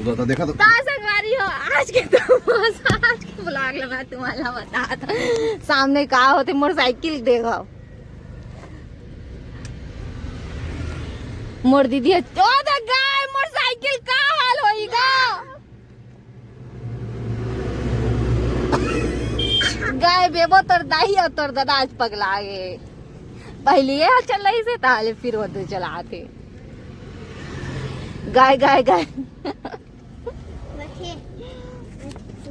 उधर था देखा तो संगवारी हो आज के ब्लॉग लगा तुम्हारा बता था सामने कहा होते मोटरसाइकिल देखो मोड़ दीदी गाय मोटरसाइकिल का हाल होएगा गाय बेबो तर दाही और तर दादा आज पगला गए पहले ये चल रही से ताले फिर होते चलाते गाय गाय गाय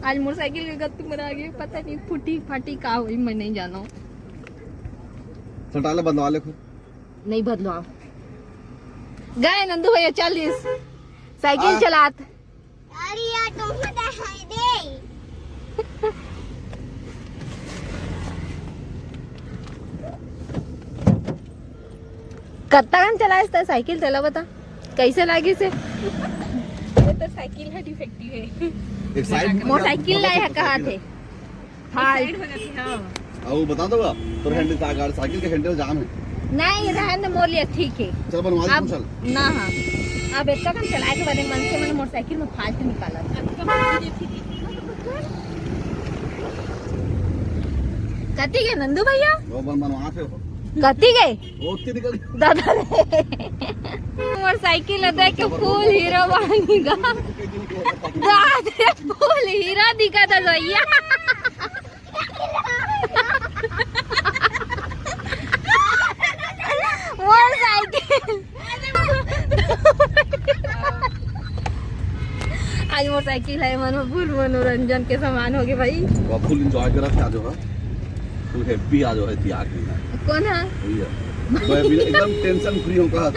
आज मोटरसाइकिल के गत्तू मरा गए पता नहीं फूटी फाटी का हुई मैं नहीं जाना सटाले बंदवा ले नहीं बदलवा गए नंदू भैया 40 साइकिल चलात अरे यार तुम पता है दे कत्ता कन चलाए था साइकिल चला बता कैसे लागी से ये तो साइकिल है डिफेक्टिव है एक साइड मोटरसाइकिल लाए है कहाँ थे हाल आओ बता दो तो हैंडल का साइकिल के हैंडल जाम है नहीं रहने मोड़ लिया ठीक है चल बनवा अब दे चल ना हाँ अब इतना कम चलाए के बाद मन से मैंने मोटरसाइकिल में फाल्ट निकाला कती गए नंदू भैया वो बनवा से कती गए वो निकल दादा मोटरसाइकिल है के फुल हीरो बनेगा दादा फुल हीरा दिखा था भैया मोटरसाइकिल आज मोटरसाइकिल है फुल मनोरंजन के सामान हो गए भाई फुल एंजॉय करा था जो है फुल हैप्पी आ जो है त्याग कौन है भैया एकदम टेंशन फ्री हो कहा